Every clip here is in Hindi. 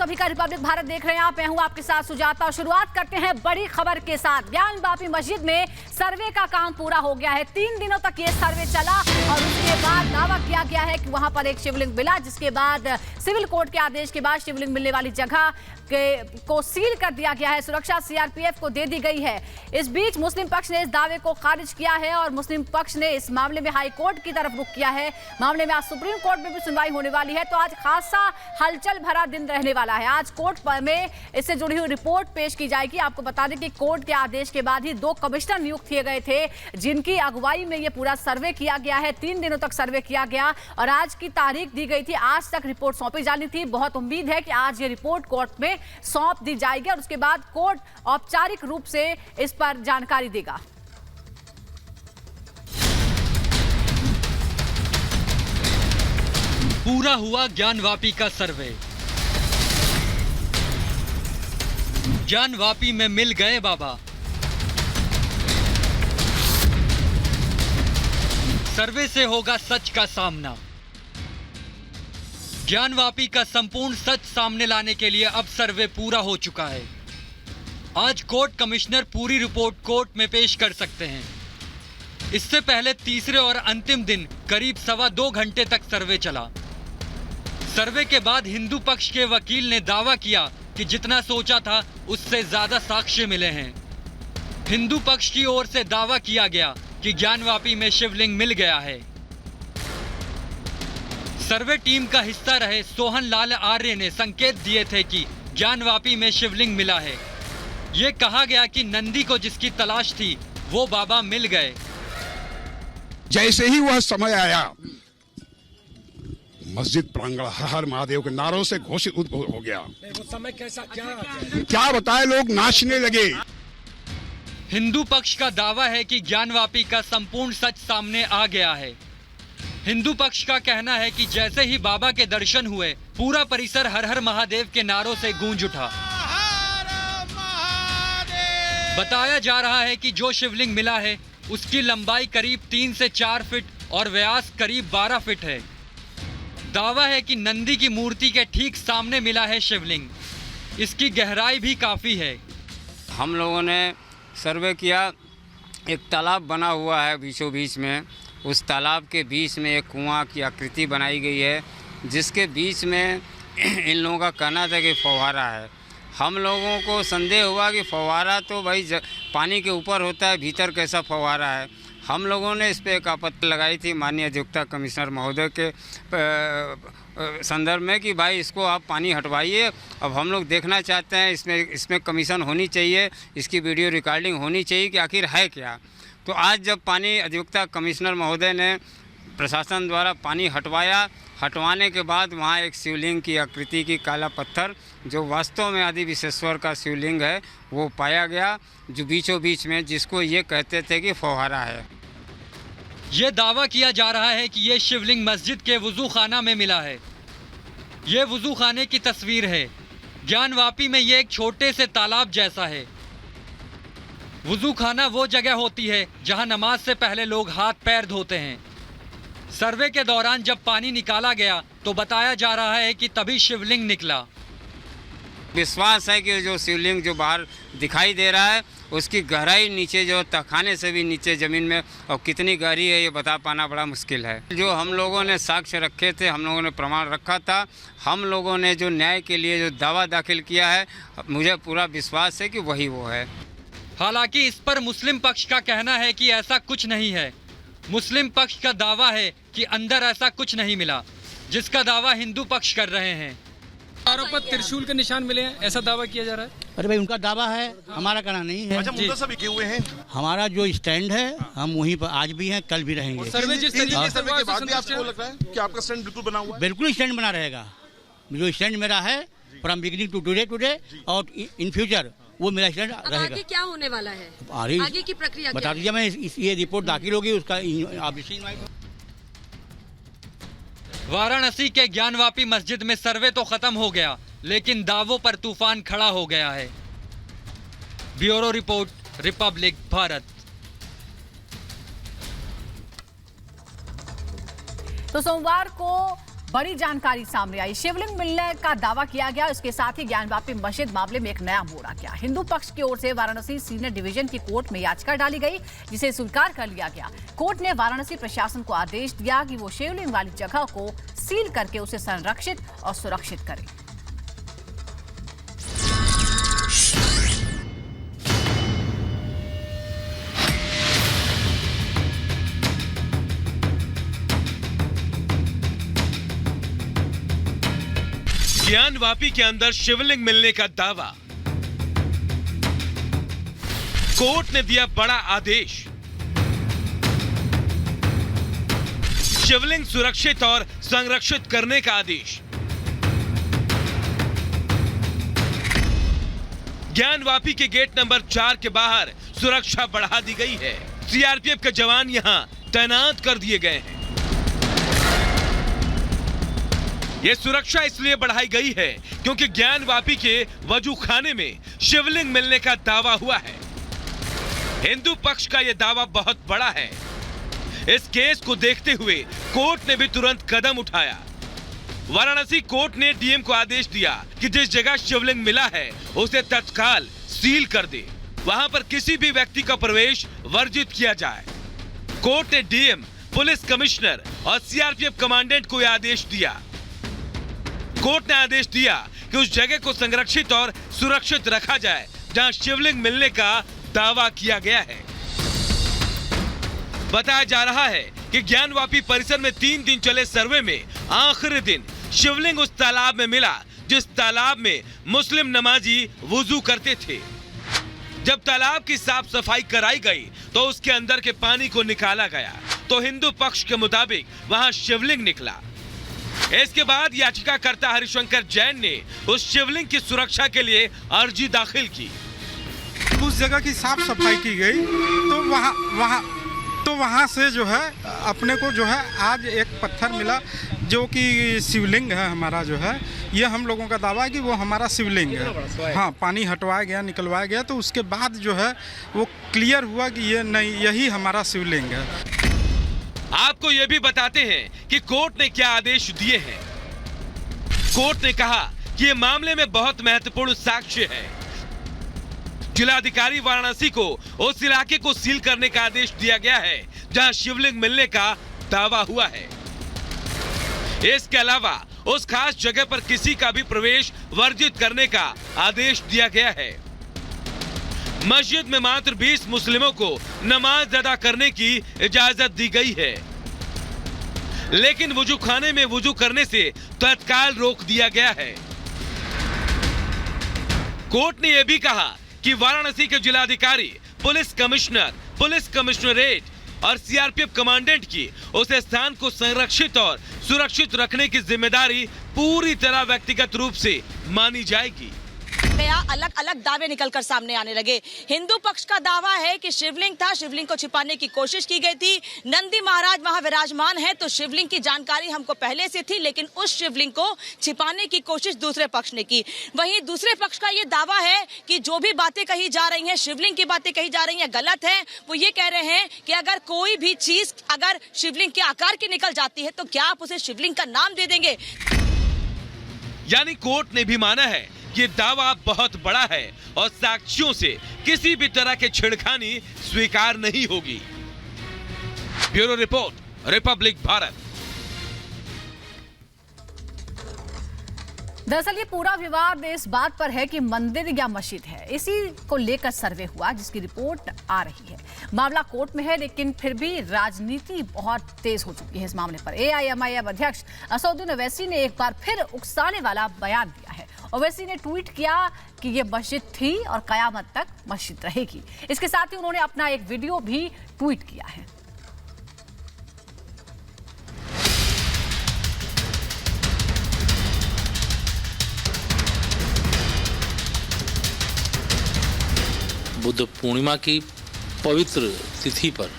सभी का रिपब्लिक भारत देख रहे हैं आप। मैं हूं आपके साथ सुजाता और शुरुआत करते हैं बड़ी खबर के साथ। ज्ञानवापी मस्जिद में सर्वे का काम पूरा हो गया है। 3 दिनों तक ये सर्वे चला और उसके बाद दावा किया गया है कि वहां पर एक शिवलिंग मिला, जिसके बाद सिविल कोर्ट के आदेश के बाद शिवलिंग मिलने वाली जगह को सील कर दिया गया है। सुरक्षा सीआरपीएफ को दे दी गई है। इस बीच मुस्लिम पक्ष ने इस दावे को खारिज किया है और मुस्लिम पक्ष ने इस मामले में हाई कोर्ट की तरफ रुख किया है। मामले में आज सुप्रीम कोर्ट में भी सुनवाई होने वाली है, तो आज खासा हलचल भरा दिन रहने वाला है। आज कोर्ट में इससे जुड़ी हुई रिपोर्ट पेश की जाएगी। आपको बता दें कि कोर्ट के आदेश के बाद ही 2 कमिश्नर नियुक्त किए गए थे, जिनकी अगुवाई में यह पूरा सर्वे किया गया है। 3 दिनों तक सर्वे किया गया और आज की तारीख दी गई थी। आज तक रिपोर्ट सौंपी जानी थी। बहुत उम्मीद है कि आज ये रिपोर्ट कोर्ट में सौंप दी जाएगी और उसके बाद कोर्ट औपचारिक रूप से इस पर जानकारी देगा। पूरा हुआ ज्ञानवापी का सर्वे। ज्ञानवापी में मिल गए बाबा। सर्वे से होगा सच का सामना। ज्ञानवापी का संपूर्ण सच सामने लाने के लिए अब सर्वे पूरा हो चुका है। आज कोर्ट कमिश्नर पूरी रिपोर्ट कोर्ट में पेश कर सकते हैं। इससे पहले तीसरे और अंतिम दिन करीब 2.25 घंटे तक सर्वे चला। सर्वे के बाद हिंदू पक्ष के वकील ने दावा किया कि जितना सोचा था उससे ज्यादा साक्ष्य मिले हैं। हिंदू पक्ष की ओर से दावा किया गया कि ज्ञानवापी में शिवलिंग मिल गया है। सर्वे टीम का हिस्सा रहे सोहन लाल आर्य ने संकेत दिए थे कि ज्ञानवापी में शिवलिंग मिला है। ये कहा गया कि नंदी को जिसकी तलाश थी वो बाबा मिल गए। जैसे ही वह समय आया, मस्जिद प्रांगण हर हर महादेव के नारों से घोषित हो गया। वो समय कैसा क्या बताए, लोग नाचने लगे। हिंदू पक्ष का दावा है कि ज्ञानवापी का संपूर्ण सच सामने आ गया है। हिंदू पक्ष का कहना है कि जैसे ही बाबा के दर्शन हुए, पूरा परिसर हर हर महादेव के नारों से गूंज उठा। बताया जा रहा है कि जो शिवलिंग मिला है उसकी लंबाई करीब 3 से 4 फीट और व्यास करीब 12 फीट है। दावा है कि नंदी की मूर्ति के ठीक सामने मिला है शिवलिंग। इसकी गहराई भी काफी है। हम लोगों ने सर्वे किया। एक तालाब बना हुआ है बीचों बीच में। उस तालाब के बीच में एक कुआं की आकृति बनाई गई है, जिसके बीच में इन लोगों का कहना था कि फव्वारा है। हम लोगों को संदेह हुआ कि फव्वारा तो भाई पानी के ऊपर होता है, भीतर कैसा फव्वारा है। हम लोगों ने इस पर एक आपत्ति लगाई थी माननीय अधिवक्ता कमिश्नर महोदय के संदर्भ में कि भाई इसको आप पानी हटवाइए। अब हम लोग देखना चाहते हैं, इसमें कमीशन होनी चाहिए, इसकी वीडियो रिकॉर्डिंग होनी चाहिए कि आखिर है क्या। तो आज जब पानी अधिवक्ता कमिश्नर महोदय ने प्रशासन द्वारा पानी हटवाने के बाद वहाँ एक शिवलिंग की आकृति की काला पत्थर, जो वास्तव में आदि विश्वेश्वर का शिवलिंग है, वो पाया गया, जो बीचों बीच में, जिसको ये कहते थे कि फव्वारा है। ये दावा किया जा रहा है कि ये शिवलिंग मस्जिद के वुजू खाना में मिला है। ये वुजू खाने की तस्वीर है। ज्ञानवापी में ये एक छोटे से तालाब जैसा है। वुजू खाना वो जगह होती है जहां नमाज से पहले लोग हाथ पैर धोते हैं। सर्वे के दौरान जब पानी निकाला गया तो बताया जा रहा है कि तभी शिवलिंग निकला। विश्वास है कि जो शिवलिंग जो बाहर दिखाई दे रहा है उसकी गहराई नीचे जो तहखाने से भी नीचे ज़मीन में और कितनी गहरी है ये बता पाना बड़ा मुश्किल है। जो हम लोगों ने साक्ष्य रखे थे, हम लोगों ने प्रमाण रखा था, हम लोगों ने जो न्याय के लिए जो दावा दाखिल किया है, मुझे पूरा विश्वास है कि वही वो है। हालांकि इस पर मुस्लिम पक्ष का कहना है कि ऐसा कुछ नहीं है। मुस्लिम पक्ष का दावा है कि अंदर ऐसा कुछ नहीं मिला, जिसका दावा हिंदू पक्ष कर रहे हैं। आरोप पर त्रिशूल के निशान मिले हैं, ऐसा दावा किया जा रहा है। अरे भाई, उनका दावा है, हमारा कहना नहीं है। अच्छा, मुद्दा सब किए हुए हैं। हमारा जो स्टैंड है, हम वहीं पर आज भी हैं, कल भी रहेंगे। सर्वे जिस तरीके से सर्वे के बाद भी आपको लग रहा है कि आपका स्टैंड बिल्कुल बना हुआ है? बिल्कुल स्टैंड बना रहेगा। जो स्टैंड मेरा है फ्रॉम बिगिनिंग टू टुडे और इन फ्यूचर वो मेरा स्टैंड रहेगा। आगे क्या होने वाला है? आगे की प्रक्रिया बता दीजिए। मैं ये रिपोर्ट दाखिल होगी, उसका वाराणसी के ज्ञानवापी मस्जिद में सर्वे तो खत्म हो गया, लेकिन दावों पर तूफान खड़ा हो गया है। Bureau report, Republic Bharat. तो सोमवार को बड़ी जानकारी सामने आई। शिवलिंग मिलने का दावा किया गया, इसके साथ ही ज्ञानवापी मस्जिद मामले में एक नया मोड़ आ गया। हिंदू पक्ष की ओर से वाराणसी सीनियर डिवीजन की कोर्ट में याचिका डाली गई, जिसे स्वीकार कर लिया गया। कोर्ट ने वाराणसी प्रशासन को आदेश दिया कि वो शिवलिंग वाली जगह को सील करके उसे संरक्षित और सुरक्षित करे। ज्ञानवापी के अंदर शिवलिंग मिलने का दावा। कोर्ट ने दिया बड़ा आदेश। शिवलिंग सुरक्षित और संरक्षित करने का आदेश। ज्ञानवापी के गेट नंबर 4 के बाहर सुरक्षा बढ़ा दी गई है। सीआरपीएफ के जवान यहां तैनात कर दिए गए हैं। यह सुरक्षा इसलिए बढ़ाई गई है क्योंकि ज्ञानवापी के वजू खाने में शिवलिंग मिलने का दावा हुआ है। हिंदू पक्ष का यह दावा बहुत बड़ा है। इस केस को देखते हुए कोर्ट ने भी तुरंत कदम उठाया। वाराणसी कोर्ट ने डीएम को आदेश दिया कि जिस जगह शिवलिंग मिला है उसे तत्काल सील कर दे, वहां पर किसी भी व्यक्ति का प्रवेश वर्जित किया जाए। कोर्ट ने डीएम, पुलिस कमिश्नर और सीआरपीएफ कमांडेंट को यह आदेश दिया। कोर्ट ने आदेश दिया कि उस जगह को संरक्षित और सुरक्षित रखा जाए जहां शिवलिंग मिलने का दावा किया गया है। बताया जा रहा है कि ज्ञानवापी परिसर में 3 दिन चले सर्वे में आखिरी दिन शिवलिंग उस तालाब में मिला जिस तालाब में मुस्लिम नमाजी वुजू करते थे। जब तालाब की साफ सफाई कराई गई तो उसके अंदर के पानी को निकाला गया तो हिंदू पक्ष के मुताबिक वहां शिवलिंग निकला। इसके बाद याचिकाकर्ता हरिशंकर जैन ने उस शिवलिंग की सुरक्षा के लिए अर्जी दाखिल की। उस जगह की साफ सफाई की गई तो वहाँ से जो है अपने को जो है आज एक पत्थर मिला जो कि शिवलिंग है हमारा, जो है ये हम लोगों का दावा है कि वो हमारा शिवलिंग है। हाँ, पानी हटवाया गया, निकलवाया गया, तो उसके बाद जो है वो क्लियर हुआ कि ये नहीं, यही हमारा शिवलिंग है। आपको यह भी बताते हैं कि कोर्ट ने क्या आदेश दिए हैं। कोर्ट ने कहा कि यह मामले में बहुत महत्वपूर्ण साक्ष्य है। जिलाधिकारी वाराणसी को उस इलाके को सील करने का आदेश दिया गया है जहां शिवलिंग मिलने का दावा हुआ है। इसके अलावा उस खास जगह पर किसी का भी प्रवेश वर्जित करने का आदेश दिया गया है। मस्जिद में मात्र 20 मुस्लिमों को नमाज अदा करने की इजाजत दी गई है, लेकिन वुजू खाने में वुजू करने से तत्काल रोक दिया गया है। कोर्ट ने यह भी कहा कि वाराणसी के जिलाधिकारी, पुलिस कमिश्नर, पुलिस कमिश्नरेट और सीआरपीएफ कमांडेंट की उस स्थान को संरक्षित और सुरक्षित रखने की जिम्मेदारी पूरी तरह व्यक्तिगत रूप से मानी जाएगी। अलग अलग दावे निकलकर सामने आने लगे। हिंदू पक्ष का दावा है कि शिवलिंग था, शिवलिंग को छिपाने की कोशिश की गई थी। नंदी महाराज वहां विराजमान है तो शिवलिंग की जानकारी हमको पहले से थी, लेकिन उस शिवलिंग को छिपाने की कोशिश दूसरे पक्ष ने की। वहीं दूसरे पक्ष का ये दावा है कि जो भी बातें कही जा रही हैं, शिवलिंग की बातें कही जा रही हैं, गलत है। वो ये कह रहे हैं कि अगर कोई भी चीज अगर शिवलिंग के आकार की निकल जाती है तो क्या आप उसे शिवलिंग का नाम दे देंगे। यानी कोर्ट ने भी माना है ये दावा बहुत बड़ा है और साक्ष्यों से किसी भी तरह के छेड़खानी स्वीकार नहीं होगी। Bureau report, Republic Bharat. दरअसल ये पूरा विवाद इस बात पर है कि मंदिर या मस्जिद है, इसी को लेकर सर्वे हुआ जिसकी रिपोर्ट आ रही है। मामला कोर्ट में है, लेकिन फिर भी राजनीति बहुत तेज हो चुकी है इस मामले पर। एआईएमआईएम अध्यक्ष असदुद्दीन ओवैसी ने एक बार फिर उकसाने वाला बयान दिया है। ओवैसी ने ट्वीट किया कि ये मस्जिद थी और कयामत तक मस्जिद रहेगी। इसके साथ ही उन्होंने अपना एक वीडियो भी ट्वीट किया है। बुद्ध पूर्णिमा की पवित्र तिथि पर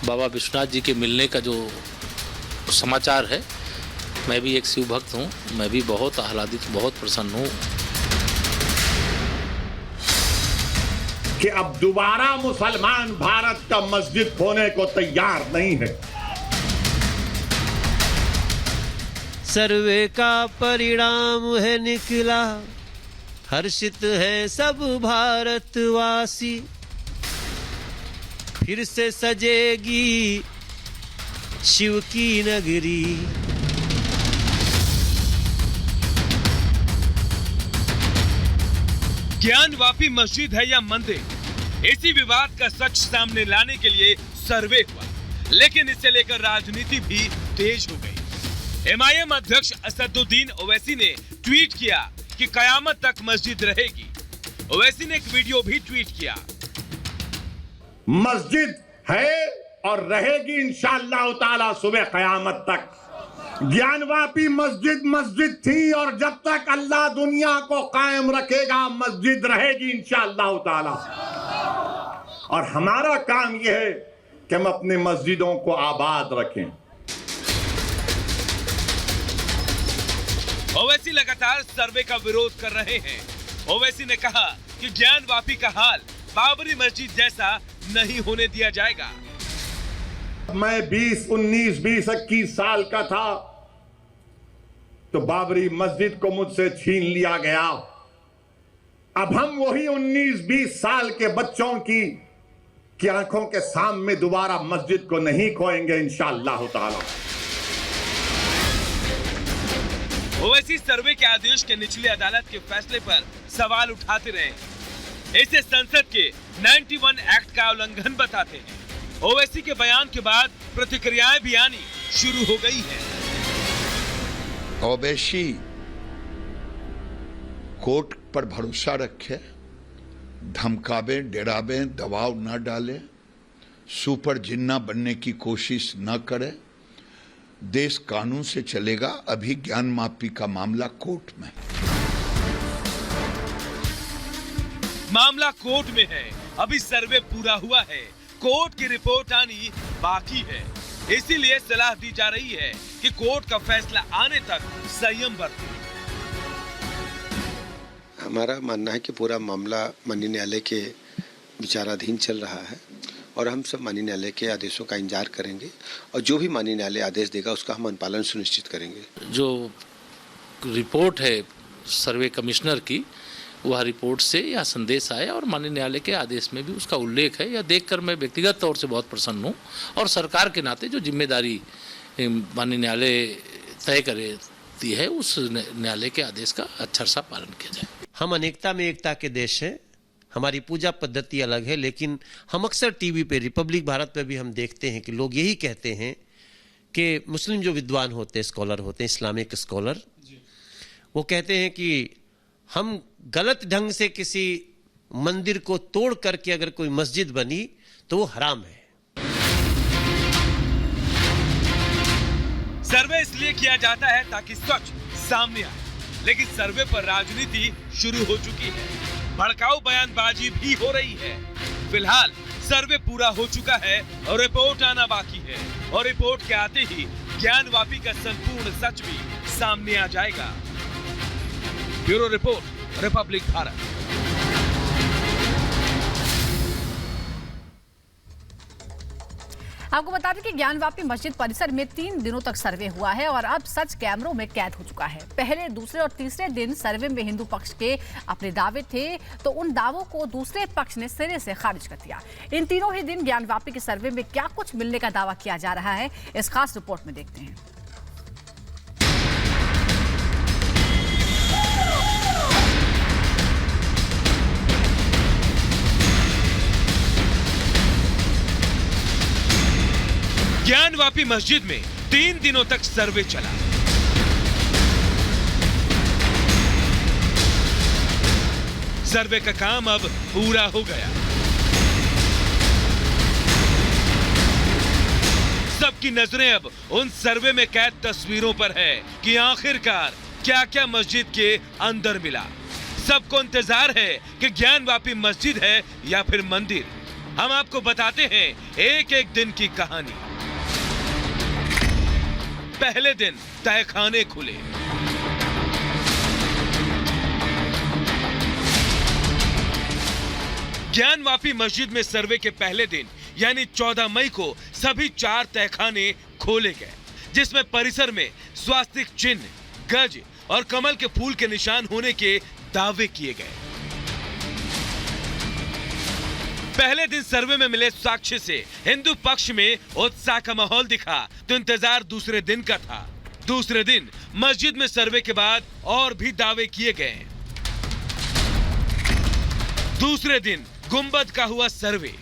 बाबा विश्वनाथ जी के मिलने का जो समाचार है, मैं भी एक शिव भक्त हूँ, मैं भी बहुत आह्लादित, बहुत प्रसन्न हूँ कि अब दोबारा मुसलमान भारत का मस्जिद होने को तैयार नहीं है। सर्वे का परिणाम है निकला, हर्षित है सब भारतवासी, फिर से सजेगी शिव की नगरी। ज्ञानवापी मस्जिद है या मंदिर, इसी विवाद का सच सामने लाने के लिए सर्वे हुआ, लेकिन इसे लेकर राजनीति भी तेज हो गई। MIM अध्यक्ष असदुद्दीन ओवैसी ने ट्वीट किया कि कयामत तक मस्जिद रहेगी। ओवैसी ने एक वीडियो भी ट्वीट किया। मस्जिद है और रहेगी इंशाअल्लाह ताला सुबह कयामत तक। ज्ञानवापी मस्जिद थी और जब तक अल्लाह दुनिया को कायम रखेगा मस्जिद रहेगी इंशाअल्लाह ताला। और हमारा काम यह है कि हम अपने मस्जिदों को आबाद रखें। ओवैसी लगातार सर्वे का विरोध कर रहे हैं। ओवैसी ने कहा कि ज्ञानवापी का हाल बाबरी मस्जिद जैसा नहीं होने दिया जाएगा। मैं 21 साल का था तो बाबरी मस्जिद को मुझसे छीन लिया गया। अब हम वही 19-20 साल के बच्चों की आंखों के सामने दोबारा मस्जिद को नहीं खोएंगे इंशाअल्लाह ताला। ओवैसी सर्वे के आदेश के निचली अदालत के फैसले पर सवाल उठाते रहे। इसे संसद के 91 एक्ट का उल्लंघन बताते हैं। ओवैसी के बयान के बाद प्रतिक्रियाएं भी आनी शुरू हो गई हैं। ओवैसी कोर्ट पर भरोसा रखे, धमकावे, डरावे, दबाव न डाले, सुपर जिन्ना बनने की कोशिश न करे। देश कानून से चलेगा। अभी ज्ञान माफी का मामला कोर्ट में, मामला कोर्ट में है। अभी सर्वे पूरा हुआ है, कोर्ट की रिपोर्ट आनी बाकी है। इसीलिए सलाह दी जा रही है कि कोर्ट का फैसला आने तक संयम बरतें। हमारा मानना है कि पूरा मामला माननीय न्यायालय के विचाराधीन चल रहा है और हम सब माननीय न्यायालय के आदेशों का इंतजार करेंगे और जो भी माननीय न्यायालय आदेश देगा उसका हम अनुपालन सुनिश्चित करेंगे। जो रिपोर्ट है सर्वे कमिश्नर की, वह रिपोर्ट से यह संदेश आया और माननीय न्यायालय के आदेश में भी उसका उल्लेख है। यह देखकर मैं व्यक्तिगत तौर से बहुत प्रसन्न हूँ और सरकार के नाते जो जिम्मेदारी माननीय न्यायालय तय करती है उस न्यायालय के आदेश का अक्षर सा पालन किया जाए। हम अनेकता में एकता के देश हैं, हमारी पूजा पद्धति अलग है, लेकिन हम अक्सर टीवी पे, रिपब्लिक भारत पे भी हम देखते हैं कि लोग यही कहते हैं कि मुस्लिम जो विद्वान होते हैं, स्कॉलर होते हैं, इस्लामिक स्कॉलर, वो कहते हैं कि हम गलत ढंग से किसी मंदिर को तोड़ करके अगर कोई मस्जिद बनी तो वो हराम है। सर्वे इसलिए किया जाता है ताकि सच सामने आए, लेकिन सर्वे पर राजनीति शुरू हो चुकी है, भड़काऊ बयानबाजी भी हो रही है। फिलहाल सर्वे पूरा हो चुका है और रिपोर्ट आना बाकी है, और रिपोर्ट के आते ही ज्ञानवापी का संपूर्ण सच भी सामने आ जाएगा। Bureau report, Republic Bharat. आपको बता दें कि ज्ञानवापी मस्जिद परिसर में 3 दिनों तक सर्वे हुआ है और अब सच कैमरों में कैद हो चुका है। पहले, दूसरे और तीसरे दिन सर्वे में हिंदू पक्ष के अपने दावे थे, तो उन दावों को दूसरे पक्ष ने सिरे से खारिज कर दिया। इन तीनों ही दिन ज्ञानवापी के सर्वे में क्या कुछ मिलने का दावा किया जा रहा है, इस खास रिपोर्ट में देखते हैं। ज्ञानवापी मस्जिद में 3 दिनों तक सर्वे चला। सर्वे का काम अब पूरा हो गया। सबकी नजरें अब उन सर्वे में कैद तस्वीरों पर है कि आखिरकार क्या क्या मस्जिद के अंदर मिला। सबको इंतजार है कि ज्ञानवापी मस्जिद है या फिर मंदिर। हम आपको बताते हैं एक एक दिन की कहानी। पहले दिन तहखाने खुले। ज्ञानवापी मस्जिद में सर्वे के पहले दिन यानी 14 मई को सभी 4 तहखाने खोले गए। जिसमें परिसर में स्वास्तिक चिन्ह, गज और कमल के फूल के निशान होने के दावे किए गए। पहले दिन सर्वे में मिले साक्ष्य से हिंदू पक्ष में उत्साह का माहौल दिखा, तो इंतजार दूसरे दिन का था। दूसरे दिन मस्जिद में सर्वे के बाद और भी दावे किए गए। दूसरे दिन गुंबद का हुआ सर्वे।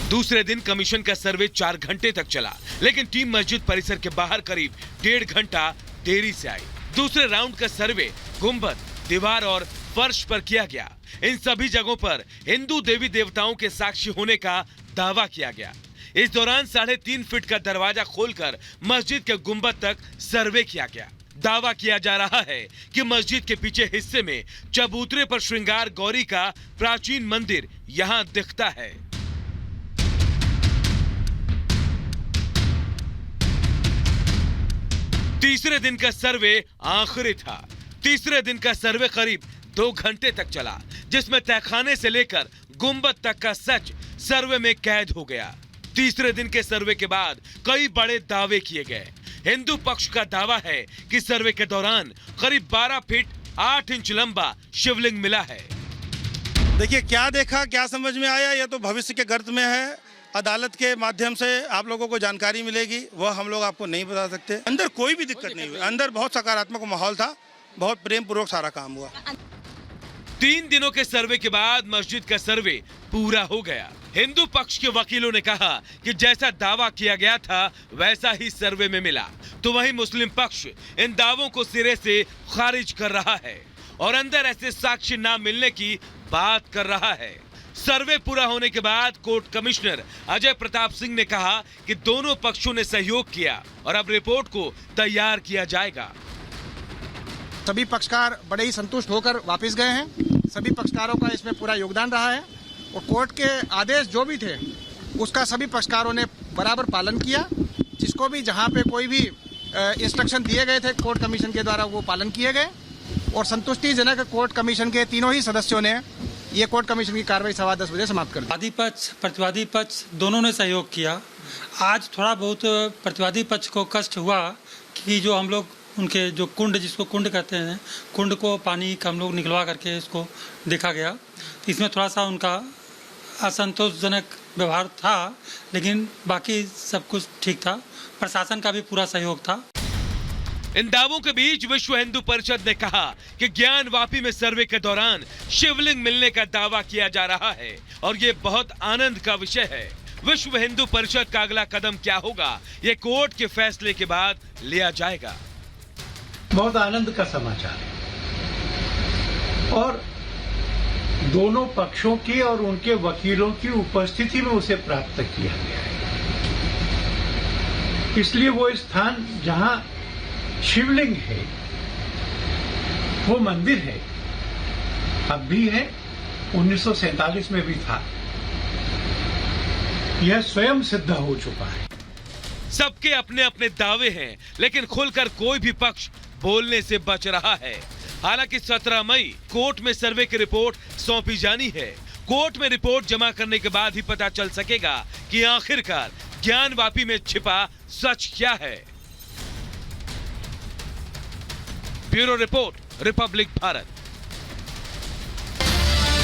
दूसरे दिन कमीशन का सर्वे 4 घंटे तक चला, लेकिन टीम मस्जिद परिसर के बाहर करीब 1.5 घंटा देरी से आई। दूसरे राउंड का सर्वे गुंबद, दीवार और फर्श पर किया गया। इन सभी जगहों पर हिंदू देवी देवताओं के साक्षी होने का दावा किया गया। इस दौरान 3.5 फीट का दरवाजा खोलकर मस्जिद के गुंबद तक सर्वे किया गया। दावा किया जा रहा है कि मस्जिद के पीछे हिस्से में चबूतरे पर श्रृंगार गौरी का प्राचीन मंदिर यहाँ दिखता है। तीसरे दिन का सर्वे आखिरी था। तीसरे दिन का सर्वे करीब 2 घंटे तक चला, जिसमें तहखाने से लेकर गुंबद तक का सच सर्वे में कैद हो गया। तीसरे दिन के सर्वे के बाद कई बड़े दावे किए गए। हिंदू पक्ष का दावा है कि सर्वे के दौरान करीब 12 फीट 8 इंच लंबा शिवलिंग मिला है। देखिए, क्या देखा, क्या समझ में आया, यह तो भविष्य के गर्त में है। अदालत के माध्यम से आप लोगों को जानकारी मिलेगी, वह हम लोग आपको नहीं बता सकते। अंदर कोई भी दिक्कत नहीं हुई, अंदर बहुत सकारात्मक माहौल था, बहुत प्रेम पूर्वक सारा काम हुआ। 3 दिनों के सर्वे के बाद मस्जिद का सर्वे पूरा हो गया। हिंदू पक्ष के वकीलों ने कहा कि जैसा दावा किया गया था वैसा ही सर्वे में मिला, तो वहीं मुस्लिम पक्ष इन दावों को सिरे से खारिज कर रहा है और अंदर ऐसे साक्ष्य न मिलने की बात कर रहा है। सर्वे पूरा होने के बाद कोर्ट कमिश्नर अजय प्रताप सिंह ने कहा कि दोनों पक्षों ने सहयोग किया और अब रिपोर्ट को तैयार किया जाएगा। सभी पक्षकार बड़े ही संतुष्ट होकर वापस गए हैं। सभी पक्षकारों का इसमें पूरा योगदान रहा है और कोर्ट के आदेश जो भी थे उसका सभी पक्षकारों ने बराबर पालन किया। जिसको भी जहां पे कोई भी इंस्ट्रक्शन दिए गए थे कोर्ट कमीशन के द्वारा वो पालन किए गए और संतुष्टिजनक कोर्ट कमीशन के तीनों ही सदस्यों ने ये कोर्ट कमीशन की कार्रवाई 10:15 बजे समाप्त कर दी। वादी पक्ष प्रतिवादी पक्ष दोनों ने सहयोग किया। आज थोड़ा बहुत प्रतिवादी पक्ष को कष्ट हुआ कि जो हम लोग उनके जो कुंड, जिसको कुंड कहते हैं, कुंड को पानी का हम लोग निकलवा करके इसको देखा गया। इसमें थोड़ा सा उनका असंतोषजनक व्यवहार था, लेकिन बाकी सब कुछ ठीक था। प्रशासन का भी पूरा सहयोग था। इन दावों के बीच विश्व हिंदू परिषद ने कहा कि ज्ञानवापी में सर्वे के दौरान शिवलिंग मिलने का दावा किया जा रहा है और ये बहुत आनंद का विषय है। विश्व हिंदू परिषद का अगला कदम क्या होगा, ये कोर्ट के फैसले के बाद लिया जाएगा। बहुत आनंद का समाचार है और दोनों पक्षों की और उनके वकीलों की उपस्थिति में उसे प्राप्त किया गया है। इसलिए वो स्थान जहां शिवलिंग है, वो मंदिर है, अब भी है, 1947 में भी था, यह स्वयं सिद्ध हो चुका है। सबके अपने अपने दावे हैं, लेकिन खुलकर कोई भी पक्ष बोलने से बच रहा है। हालांकि 17 मई कोर्ट में सर्वे की रिपोर्ट सौंपी जानी है। कोर्ट में रिपोर्ट जमा करने के बाद ही पता चल सकेगा कि आखिरकार ज्ञानवापी में छिपा सच क्या है। Bureau report, Republic Bharat.